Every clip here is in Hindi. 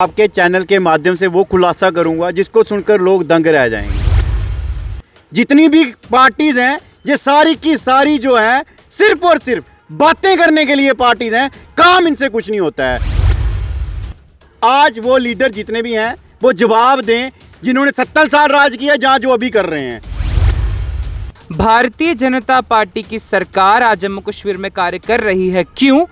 आपके चैनल के माध्यम से वो खुलासा करूंगा जिसको सुनकर लोग दंग रह जाएंगे। जितनी भी पार्टीज हैं ये सारी की सारी जो है सिर्फ और सिर्फ बातें करने के लिए पार्टीज हैं, काम इनसे कुछ नहीं होता है। आज वो लीडर जितने भी हैं वो जवाब दें जिन्होंने 70 साल राज किया, जहां जो अभी कर रहे हैं। भारतीय जनता पार्टी की सरकार आज जम्मू कश्मीर में कार्य कर रही है। क्यों?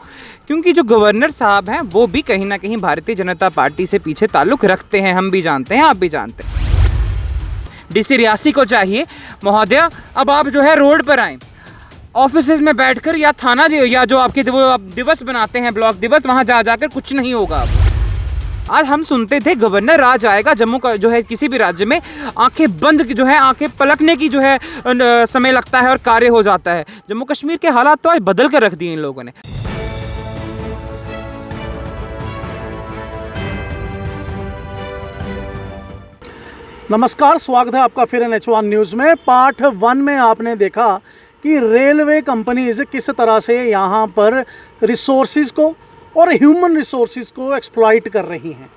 क्योंकि जो गवर्नर साहब हैं वो भी कहीं ना कहीं भारतीय जनता पार्टी से पीछे ताल्लुक रखते हैं। हम भी जानते हैं, आप भी जानते हैं। डीसी रियासी को चाहिए महोदय, अब आप जो है रोड पर आएँ, ऑफिस में बैठकर या थाना या जो आपके वो आप दिवस बनाते हैं, ब्लॉक दिवस, वहाँ जा जाकर कुछ नहीं होगा। आज हम सुनते थे गवर्नर राज आएगा जम्मू का जो है किसी भी राज्य में, आंखें बंद जो है, आंखें पलकने की जो है समय लगता है और कार्य हो जाता है। जम्मू कश्मीर के हालात तो आज बदल कर रख दिए इन लोगों ने। नमस्कार, स्वागत है आपका फिर NH1 न्यूज़ में। पार्ट 1 में आपने देखा कि रेलवे कंपनीज किस तरह से यहाँ पर रिसोर्सेज को और ह्यूमन रिसोर्सेज को एक्सप्लॉइट कर रही हैं।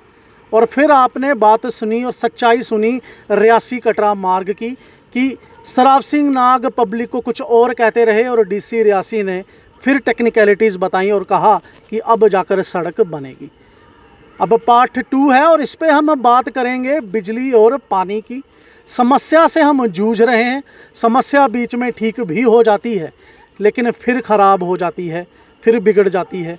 और फिर आपने बात सुनी और सच्चाई सुनी रियासी कटरा मार्ग की कि सराब सिंह नाग पब्लिक को कुछ और कहते रहे और डीसी रियासी ने फिर टेक्निकलिटीज़ बताई और कहा कि अब जाकर सड़क बनेगी। अब पार्ट 2 है और इस पे हम बात करेंगे बिजली और पानी की समस्या से हम जूझ रहे हैं। समस्या बीच में ठीक भी हो जाती है लेकिन फिर ख़राब हो जाती है, फिर बिगड़ जाती है।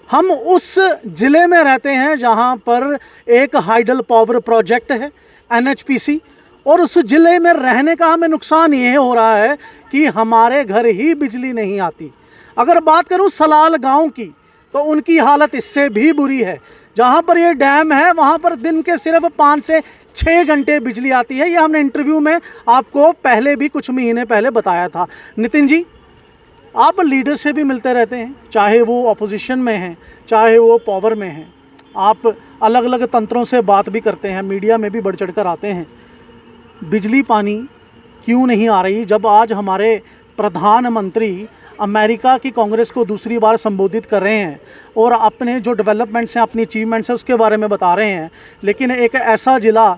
हम उस ज़िले में रहते हैं जहां पर एक हाइडल पावर प्रोजेक्ट है NHPC, और उस ज़िले में रहने का हमें नुकसान ये हो रहा है कि हमारे घर ही बिजली नहीं आती। अगर बात करूं सलाल गांव की तो उनकी हालत इससे भी बुरी है। जहां पर ये डैम है वहां पर दिन के सिर्फ 5 से 6 घंटे बिजली आती है। ये हमने इंटरव्यू में आपको पहले भी कुछ महीने पहले बताया था। नितिन जी, आप लीडर से भी मिलते रहते हैं, चाहे वो अपोजिशन में हैं चाहे वो पावर में हैं। आप अलग अलग तंत्रों से बात भी करते हैं, मीडिया में भी बढ़ चढ़ कर आते हैं। बिजली पानी क्यों नहीं आ रही जब आज हमारे प्रधानमंत्री अमेरिका की कांग्रेस को दूसरी बार संबोधित कर रहे हैं और अपने जो डेवलपमेंट्स हैं, अपनी अचीवमेंट्स हैं, उसके बारे में बता रहे हैं। लेकिन एक ऐसा ज़िला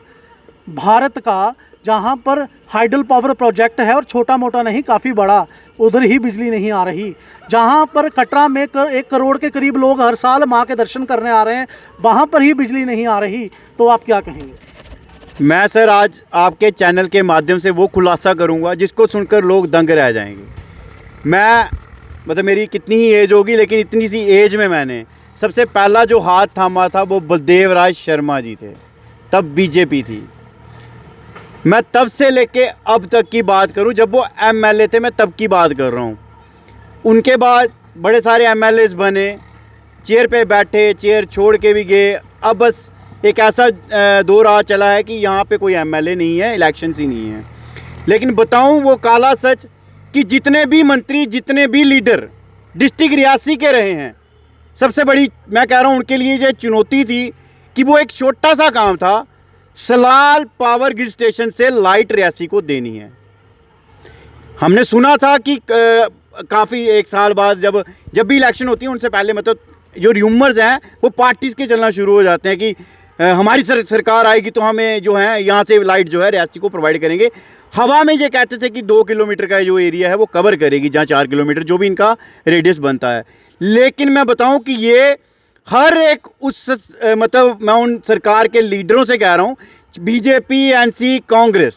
भारत का जहां पर हाइडल पावर प्रोजेक्ट है और छोटा मोटा नहीं काफ़ी बड़ा, उधर ही बिजली नहीं आ रही। जहां पर कटरा में 1 करोड़ के करीब लोग हर साल मां के दर्शन करने आ रहे हैं, वहां पर ही बिजली नहीं आ रही, तो आप क्या कहेंगे? मैं सर आज आपके चैनल के माध्यम से वो खुलासा करूंगा जिसको सुनकर लोग दंग रह जाएंगे। मैं मतलब मेरी कितनी ही एज होगी, लेकिन इतनी सी एज में मैंने सबसे पहला जो हाथ थामा था वो बलदेव राज शर्मा जी थे, तब बीजेपी थी। मैं तब से लेके अब तक की बात करूं, जब वो MLA थे मैं तब की बात कर रहा हूं। उनके बाद बड़े सारे MLAs बने, चेयर पे बैठे, चेयर छोड़ के भी गए। अब बस एक ऐसा दौर आ चला है कि यहाँ पे कोई MLA नहीं है, इलेक्शंस ही नहीं है। लेकिन बताऊं वो काला सच कि जितने भी मंत्री, जितने भी लीडर डिस्ट्रिक्ट रियासी के रहे हैं, सबसे बड़ी मैं कह रहा हूँ उनके लिए ये चुनौती थी कि वो एक छोटा सा काम था, सलाल पावर ग्रिड स्टेशन से लाइट रियासी को देनी है। हमने सुना था कि काफ़ी 1 साल बाद जब भी इलेक्शन होती है उनसे पहले मतलब जो र्यूमर्स हैं वो पार्टीज़ के चलना शुरू हो जाते हैं कि हमारी सरकार आएगी तो हमें जो है यहाँ से लाइट जो है रियासी को प्रोवाइड करेंगे। हवा में ये कहते थे कि 2 किलोमीटर का जो एरिया है वो कवर करेगी, जहाँ 4 किलोमीटर जो भी इनका रेडियस बनता है। लेकिन मैं बताऊं कि ये हर एक उस मतलब मैं उन सरकार के लीडरों से कह रहा हूँ, BJP, NC, कांग्रेस,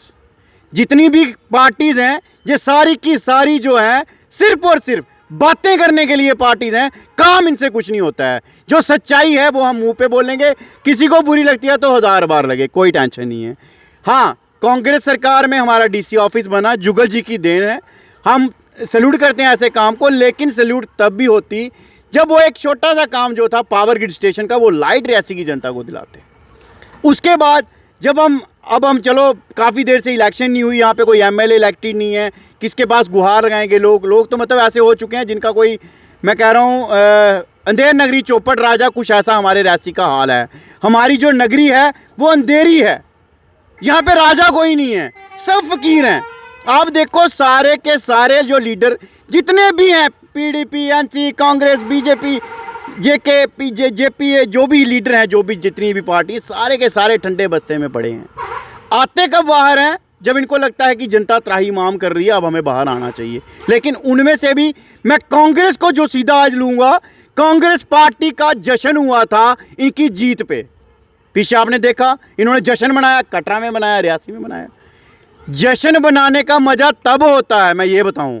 जितनी भी पार्टीज़ हैं ये सारी की सारी जो है सिर्फ और सिर्फ बातें करने के लिए पार्टीज़ हैं, काम इनसे कुछ नहीं होता है। जो सच्चाई है वो हम मुंह पे बोलेंगे, किसी को बुरी लगती है तो 1000 बार लगे, कोई टेंशन नहीं है। हाँ, कांग्रेस सरकार में हमारा DC ऑफिस बना, जुगल जी की देन है, हम सैल्यूट करते हैं ऐसे काम को। लेकिन सैल्यूट तब भी होती जब वो एक छोटा सा काम जो था पावर ग्रिड स्टेशन का, वो लाइट रियासी की जनता को दिलाते। उसके बाद जब हम चलो काफ़ी देर से इलेक्शन नहीं हुई, यहाँ पे कोई MLA इलेक्टेड नहीं है, किसके पास गुहार लगाएंगे लोग तो मतलब ऐसे हो चुके हैं जिनका कोई, मैं कह रहा हूँ अंधेर नगरी चौपट राजा, कुछ ऐसा हमारे रियासी का हाल है। हमारी जो नगरी है वो अंधेरी है, यहाँ पे राजा कोई नहीं है, सब फकीर हैं। आप देखो सारे के सारे जो लीडर जितने भी हैं, PDP, NC, कांग्रेस, BJP, जेके जेपीए जो भी लीडर हैं, जो भी जितनी भी पार्टी, सारे के सारे ठंडे बस्ते में पड़े हैं। आते कब बाहर हैं? जब इनको लगता है कि जनता त्राहीमाम कर रही है, अब हमें बाहर आना चाहिए। लेकिन उनमें से भी मैं कांग्रेस को जो सीधा आज लूँगा, कांग्रेस पार्टी का जश्न हुआ था इनकी जीत पे। पीछे आपने देखा इन्होंने जश्न मनाया, कटरा में मनाया, रियासी में मनाया। जश्न बनाने का मज़ा तब होता है, मैं ये बताऊं,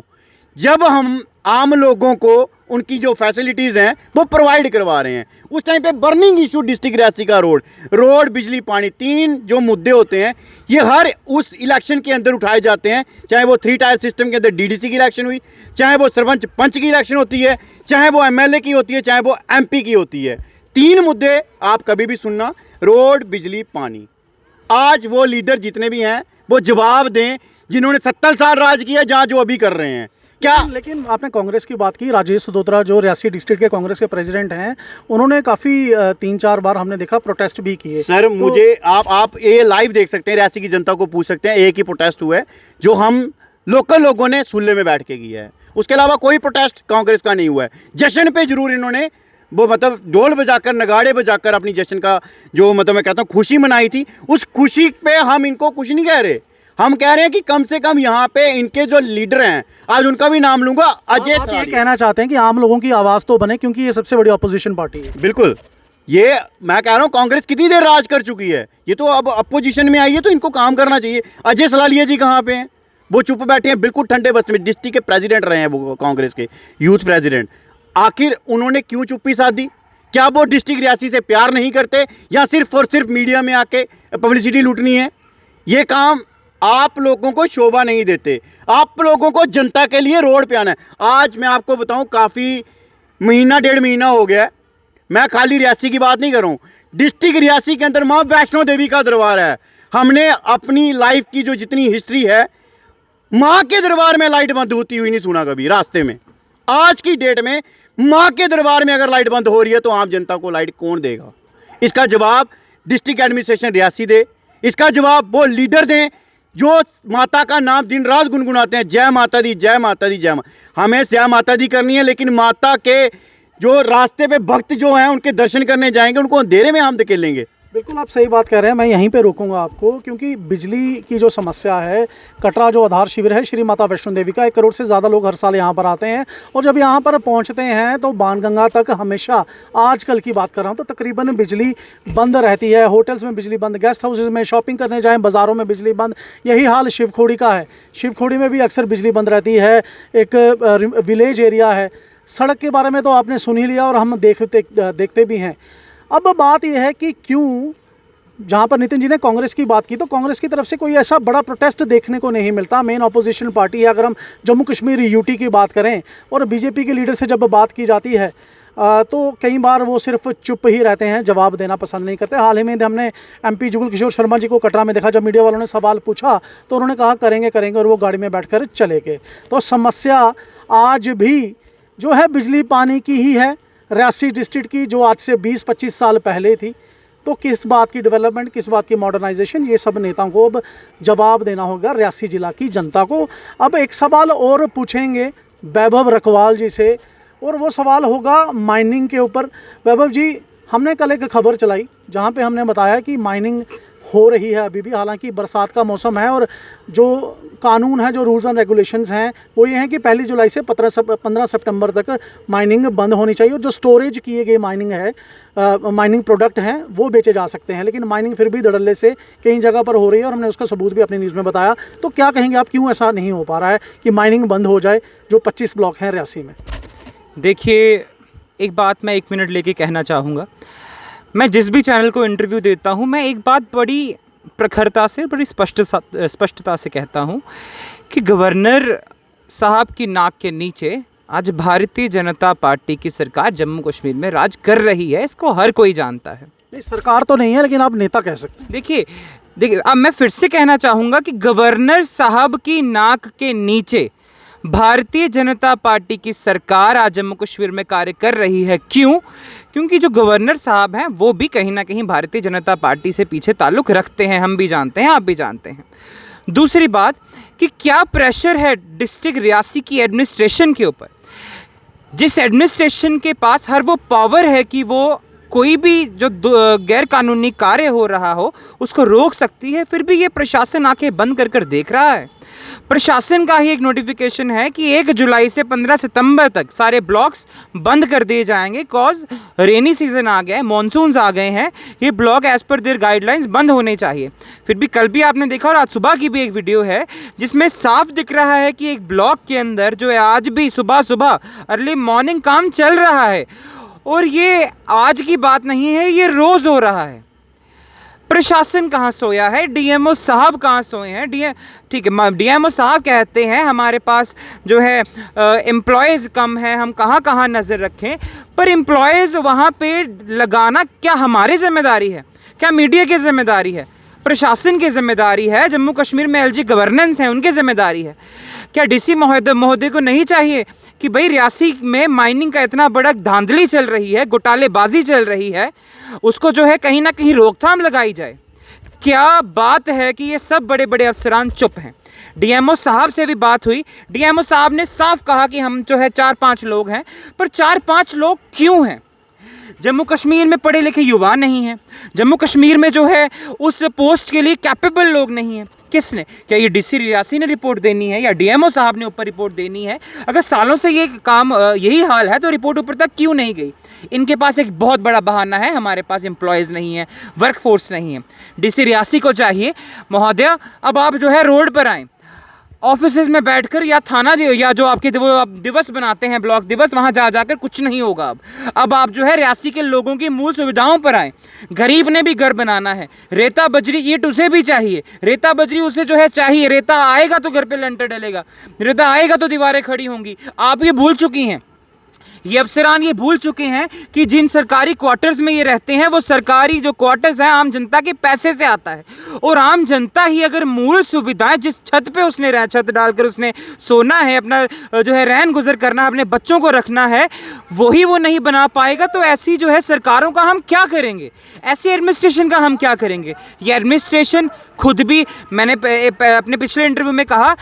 जब हम आम लोगों को उनकी जो फैसिलिटीज़ हैं वो प्रोवाइड करवा रहे हैं। उस टाइम पे बर्निंग इशू डिस्ट्रिक्ट रियासी का रोड, बिजली, पानी, 3 जो मुद्दे होते हैं ये हर उस इलेक्शन के अंदर उठाए जाते हैं। चाहे वो 3 टायर सिस्टम के अंदर डीडीसी की इलेक्शन हुई, चाहे वो सरपंच पंच की इलेक्शन होती है, चाहे वो एमएलए की होती है, चाहे वो एमपी की होती है। 3 मुद्दे आप कभी भी सुनना, रोड, बिजली, पानी। आज वो लीडर जितने भी हैं वो जवाब दें जिन्होंने 70 साल राज किया, जहाँ जो अभी कर रहे हैं। क्या लेकिन आपने कांग्रेस की बात की, राजेश सदोत्रा जो रियासी डिस्ट्रिक्ट के कांग्रेस के प्रेसिडेंट हैं, उन्होंने काफ़ी 3-4 बार हमने देखा प्रोटेस्ट भी किए। सर मुझे आप ये लाइव देख सकते हैं, रियासी की जनता को पूछ सकते हैं, एक ही प्रोटेस्ट हुआ है जो हम लोकल लोगों ने सुल्ले में बैठ के किया है। उसके अलावा कोई प्रोटेस्ट कांग्रेस का नहीं हुआ है। जश्न पे जरूर इन्होंने वो मतलब ढोल बजाकर, नगाड़े बजाकर अपनी जश्न का जो मतलब मैं कहता हूँ खुशी मनाई थी। उस खुशी पे हम इनको कुछ नहीं कह रहे, हम कह रहे हैं कि कम से कम यहाँ पे इनके जो लीडर हैं, आज उनका भी नाम लूंगा, अजय आप ये कहना चाहते हैं कि आम लोगों की आवाज़ तो बने, क्योंकि ये सबसे बड़ी अपोजिशन पार्टी है। बिल्कुल, ये मैं कह रहा हूँ कांग्रेस कितनी देर राज कर चुकी है, ये तो अब अपोजिशन में आई है तो इनको काम करना चाहिए। अजय सलालिया जी कहाँ पे हैं? वो चुप बैठे हैं, बिल्कुल ठंडे बस्ते में। डिस्ट्रिक्ट के प्रेसिडेंट रहे हैं वो, कांग्रेस के यूथ प्रेसिडेंट। आखिर उन्होंने क्यों चुप्पी साध दी? क्या वो डिस्ट्रिक्ट रियासी से प्यार नहीं करते, या सिर्फ और सिर्फ मीडिया में आके पब्लिसिटी लूटनी है? ये काम आप लोगों को शोभा नहीं देते। आप लोगों को जनता के लिए रोड पे आना है। आज मैं आपको बताऊं, काफ़ी महीना 1.5 महीना हो गया है, मैं खाली रियासी की बात नहीं कर रहा हूँ, डिस्ट्रिक्ट रियासी के अंदर माँ वैष्णो देवी का दरबार है। हमने अपनी लाइफ की जो जितनी हिस्ट्री है, माँ के दरबार में लाइट बंद होती हुई नहीं सुना कभी रास्ते में। आज की डेट में माँ के दरबार में अगर लाइट बंद हो रही है तो आम जनता को लाइट कौन देगा? इसका जवाब डिस्ट्रिक्ट एडमिनिस्ट्रेशन रियासी दे, इसका जवाब वो लीडर दें जो माता का नाम दिन रात गुनगुनाते हैं, जय माता दी, जय माता दी, जय माता। हमें जय माता दी करनी है, लेकिन माता के जो रास्ते पे भक्त जो हैं उनके दर्शन करने जाएंगे, उनको अंधेरे में हम धकेलेंगे। बिल्कुल आप सही बात कह रहे हैं। मैं यहीं पे रोकूंगा आपको, क्योंकि बिजली की जो समस्या है, कटरा जो आधार शिविर है श्री माता वैष्णो देवी का, 1 करोड़ से ज़्यादा लोग हर साल यहाँ पर आते हैं, और जब यहाँ पर पहुँचते हैं तो बाणगंगा तक हमेशा, आजकल की बात कर रहा हूँ, तो तकरीबन बिजली बंद रहती है। होटल्स में बिजली बंद, गेस्ट हाउसेज में, शॉपिंग करने जाएँ, बाज़ारों में बिजली बंद। यही हाल शिवखोड़ी का है, शिवखोड़ी में भी अक्सर बिजली बंद रहती है। एक विलेज एरिया है। सड़क के बारे में तो आपने सुन ही लिया और हम देखते भी हैं। अब बात यह है कि क्यों, जहाँ पर नितिन जी ने कांग्रेस की बात की, तो कांग्रेस की तरफ से कोई ऐसा बड़ा प्रोटेस्ट देखने को नहीं मिलता। मेन अपोजिशन पार्टी है। अगर हम जम्मू कश्मीर यूटी की बात करें और बीजेपी के लीडर से जब बात की जाती है तो कई बार वो सिर्फ चुप ही रहते हैं, जवाब देना पसंद नहीं करते। हाल ही में हमने एमपी जुगल किशोर शर्मा जी को कटरा में देखा, जब मीडिया वालों ने सवाल पूछा तो उन्होंने कहा करेंगे करेंगे, और वो गाड़ी में बैठकर चले गए। तो समस्या आज भी जो है बिजली पानी की ही है, रियासी डिस्ट्रिक्ट की, जो आज से 20-25 साल पहले थी। तो किस बात की डेवलपमेंट, किस बात की मॉडर्नाइजेशन, ये सब नेताओं को अब जवाब देना होगा रियासी जिला की जनता को। अब एक सवाल और पूछेंगे वैभव रखवाल जी से, और वो सवाल होगा माइनिंग के ऊपर। वैभव जी, हमने कल एक खबर चलाई जहाँ पे हमने बताया कि माइनिंग हो रही है अभी भी, हालांकि बरसात का मौसम है, और जो कानून है, जो रूल्स एंड रेगुलेशंस हैं, वो ये हैं कि 1 जुलाई से 15 सितंबर तक माइनिंग बंद होनी चाहिए। और जो स्टोरेज किए गए माइनिंग है, माइनिंग प्रोडक्ट हैं, वो बेचे जा सकते हैं। लेकिन माइनिंग फिर भी धड़ल्ले से कई जगह पर हो रही है, और हमने उसका सबूत भी अपनी न्यूज़ में बताया। तो क्या कहेंगे आप, क्यों ऐसा नहीं हो पा रहा है कि माइनिंग बंद हो जाए जो 25 ब्लॉक हैं रियासी में? देखिए, एक बात मैं 1 मिनट लेके कहना चाहूँगा। मैं जिस भी चैनल को इंटरव्यू देता हूँ, मैं एक बात बड़ी प्रखरता से, बड़ी स्पष्टता से कहता हूँ कि गवर्नर साहब की नाक के नीचे आज भारतीय जनता पार्टी की सरकार जम्मू कश्मीर में राज कर रही है। इसको हर कोई जानता है। नहीं, सरकार तो नहीं है, लेकिन आप नेता कह सकते हैं। देखिए, अब मैं फिर से कहना चाहूँगा कि गवर्नर साहब की नाक के नीचे भारतीय जनता पार्टी की सरकार आज जम्मू कश्मीर में कार्य कर रही है। क्यों? क्योंकि जो गवर्नर साहब हैं वो भी कहीं ना कहीं भारतीय जनता पार्टी से पीछे ताल्लुक़ रखते हैं। हम भी जानते हैं, आप भी जानते हैं। दूसरी बात कि क्या प्रेशर है डिस्ट्रिक्ट रियासी की एडमिनिस्ट्रेशन के ऊपर। जिस एडमिनिस्ट्रेशन के पास हर वो पावर है कि वो कोई भी जो गैर कानूनी कार्य हो रहा हो उसको रोक सकती है, फिर भी ये प्रशासन आंखें बंद कर कर देख रहा है। प्रशासन का ही एक नोटिफिकेशन है कि 1 जुलाई से 15 सितंबर तक सारे ब्लॉक्स बंद कर दिए जाएंगे, कॉज रेनी सीजन आ गया है, मानसून्स आ गए हैं, ये block as per their guidelines बंद होने चाहिए। फिर भी कल भी आपने देखा और आज सुबह की भी एक वीडियो है जिसमें साफ दिख रहा है कि एक ब्लॉक के अंदर जो है आज भी सुबह सुबह अर्ली मॉर्निंग काम चल रहा है, और ये आज की बात नहीं है, ये रोज़ हो रहा है। प्रशासन कहाँ सोया है, डीएमओ साहब कहाँ सोए हैं? ठीक है, डीएमओ साहब कहते हैं हमारे पास जो है एम्प्लॉयज़ कम है, हम कहाँ कहाँ नज़र रखें, पर एम्प्लॉयज़ वहाँ पे लगाना क्या हमारी जिम्मेदारी है? क्या मीडिया की जिम्मेदारी है? प्रशासन की जिम्मेदारी है? जम्मू कश्मीर में एलजी गवर्नेंस है, उनकी जिम्मेदारी है? क्या डीसी महोदय को नहीं चाहिए कि भाई रियासी में माइनिंग का इतना बड़ा धांधली चल रही है, घोटालेबाजी चल रही है, उसको जो है कहीं ना कहीं रोकथाम लगाई जाए? क्या बात है कि ये सब बड़े बड़े अफसरान चुप हैं? डीएमओ साहब से भी बात हुई, डीएमओ साहब ने साफ कहा कि हम जो है 4-5 लोग हैं, पर 4-5 लोग क्यों हैं? जम्मू कश्मीर में पढ़े लिखे युवा नहीं हैं, जम्मू कश्मीर में जो है उस पोस्ट के लिए कैपेबल लोग नहीं हैं। किसने? क्या ये डीसी रियासी ने रिपोर्ट देनी है या डीएमओ साहब ने ऊपर रिपोर्ट देनी है? अगर सालों से ये काम यही हाल है तो रिपोर्ट ऊपर तक क्यों नहीं गई? इनके पास एक बहुत बड़ा बहाना है, हमारे पास एम्प्लॉयज़ नहीं है, वर्क फोर्स नहीं है। डीसी रियासी को चाहिए, महोदय अब आप जो है रोड पर आएँ, ऑफिसेज में बैठकर, या थाना या जो आपके वो आप दिवस बनाते हैं, ब्लॉक दिवस, वहाँ जा जाकर कुछ नहीं होगा। अब आप जो है रियासी के लोगों की मूल सुविधाओं पर आएँ। गरीब ने भी घर बनाना है, रेता बजरी ईंट उसे भी चाहिए, रेता बजरी उसे जो है चाहिए, रेता आएगा तो घर पे लेंटर डलेगा, रेता आएगा तो दीवारें खड़ी होंगी। आप ये भूल चुकी हैं, ये अफसरान ये भूल चुके हैं कि जिन सरकारी क्वार्टर्स में ये रहते हैं वो सरकारी जो क्वार्टर्स हैं आम जनता के पैसे से आता है, और आम जनता ही अगर मूल सुविधाएं जिस छत पे उसने छत डालकर उसने सोना है, अपना जो है रहन गुजर करना है, अपने बच्चों को रखना है, वही वो नहीं बना पाएगा तो ऐसी जो है सरकारों का हम क्या करेंगे? ऐसी एडमिनिस्ट्रेशन का हम क्या करेंगे? ये एडमिनिस्ट्रेशन खुद भी, मैंने अपने पिछले इंटरव्यू में कहा,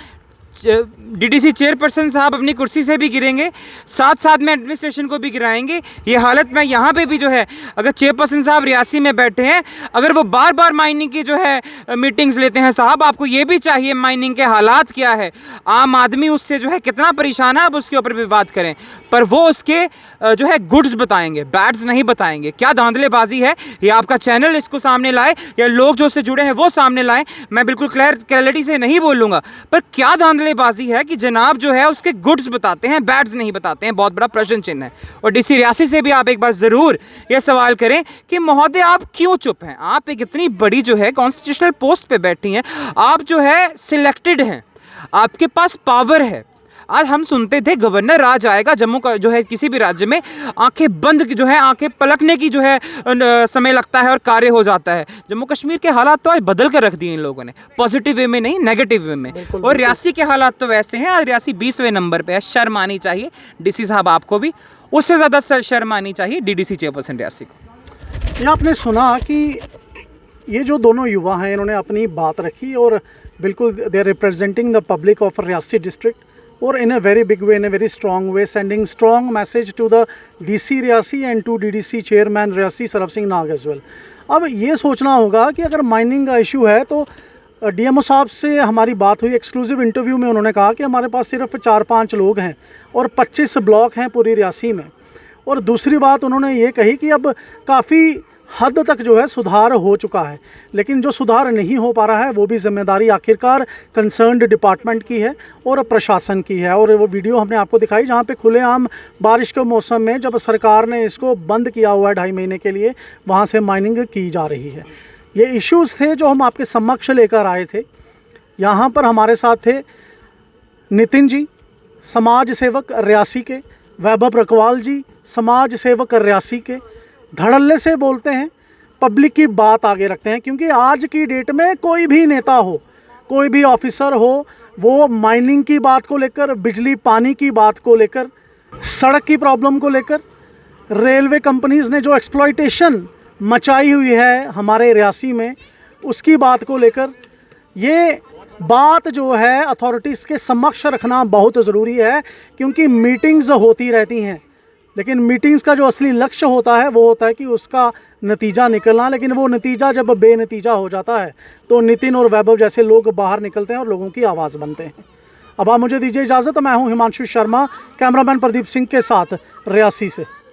डीडीसी चेयरपर्सन साहब अपनी कुर्सी से भी गिरेंगे, साथ साथ में एडमिनिस्ट्रेशन को भी गिराएंगे। ये हालत में यहाँ पे भी जो है, अगर चेयरपर्सन साहब रियासी में बैठे हैं, अगर वो बार बार माइनिंग की जो है मीटिंग्स लेते हैं, साहब आपको ये भी चाहिए माइनिंग के हालात क्या है, आम आदमी उससे जो है कितना परेशान है, आप उसके ऊपर भी बात करें, पर वो उसके जो है गुड्स बताएंगे, बैड्स नहीं बताएंगे। क्या धांधलेबाजी है ये? आपका चैनल इसको सामने लाए या लोग जो उससे जुड़े हैं वो सामने लाएं। मैं बिल्कुल क्लैरिटी से नहीं बोलूँगा, पर क्या धांधलेबाजी है कि जनाब जो है उसके गुड्स बताते हैं, बैड्स नहीं बताते हैं? बहुत बड़ा प्रश्न चिन्ह है। और डीसी रियासी से भी आप एक बार ज़रूर ये सवाल करें कि महोदय आप क्यों चुप हैं? आप एक इतनी बड़ी जो है कॉन्स्टिट्यूशनल पोस्ट पे बैठी हैं, आप जो है सिलेक्टेड हैं, आपके पास पावर है। आज हम सुनते थे गवर्नर राज आएगा जम्मू का जो है किसी भी राज्य में, आंखें बंद जो है, आंखें पलकने की जो है समय लगता है और कार्य हो जाता है। जम्मू कश्मीर के हालात तो आज बदल कर रख दिए इन लोगों ने, पॉजिटिव वे में नहीं, नेगेटिव वे में। और रियासी के हालात तो वैसे हैं, आज रियासी 20वें नंबर पे है। शर्म आनी चाहिए डीसी साहब आपको भी, उससे ज़्यादा शर्म आनी चाहिए डीडीसी चेयरपर्सन रियासी को। ये आपने सुना कि ये जो दोनों युवा हैं इन्होंने अपनी बात रखी, और बिल्कुल they are representing the public of Reasi district, or in a very big way, in a very strong way, sending strong message to the DC Reasi and to DDC chairman Reasi Sarab Singh Nag as well। अब ये सोचना होगा कि अगर माइनिंग का इशू है तो डीएमओ साहब से हमारी बात हुई एक्सक्लूसिव इंटरव्यू में, उन्होंने कहा कि हमारे पास सिर्फ 4-5 लोग हैं और 25 ब्लॉक हैं पूरी रियासी में। और दूसरी बात उन्होंने ये कही कि अब काफ़ी हद तक जो है सुधार हो चुका है, लेकिन जो सुधार नहीं हो पा रहा है वो भी जिम्मेदारी आखिरकार कंसर्न्ड डिपार्टमेंट की है और प्रशासन की है। और वो वीडियो हमने आपको दिखाई जहाँ पे खुलेआम बारिश के मौसम में जब सरकार ने इसको बंद किया हुआ है 2.5 महीने के लिए, वहाँ से माइनिंग की जा रही है। ये इश्यूज़ थे जो हम आपके समक्ष लेकर आए थे। यहाँ पर हमारे साथ थे नितिन जी, समाज सेवक रियासी के, वैभव रकवाल जी, समाज सेवक रियासी के, धड़ल्ले से बोलते हैं, पब्लिक की बात आगे रखते हैं, क्योंकि आज की डेट में कोई भी नेता हो, कोई भी ऑफिसर हो, वो माइनिंग की बात को लेकर, बिजली पानी की बात को लेकर, सड़क की प्रॉब्लम को लेकर, रेलवे कंपनीज़ ने जो एक्सप्लॉयटेशन मचाई हुई है हमारे रियासी में, उसकी बात को लेकर, ये बात जो है अथॉरिटीज़ के समक्ष रखना बहुत ज़रूरी है, क्योंकि मीटिंग्स होती रहती हैं, लेकिन मीटिंग्स का जो असली लक्ष्य होता है वो होता है कि उसका नतीजा निकलना। लेकिन वो नतीजा जब बेनतीजा हो जाता है तो नितिन और वैभव जैसे लोग बाहर निकलते हैं और लोगों की आवाज़ बनते हैं। अब आप मुझे दीजिए इजाज़त, मैं हूं हिमांशु शर्मा, कैमरामैन प्रदीप सिंह के साथ रियासी से।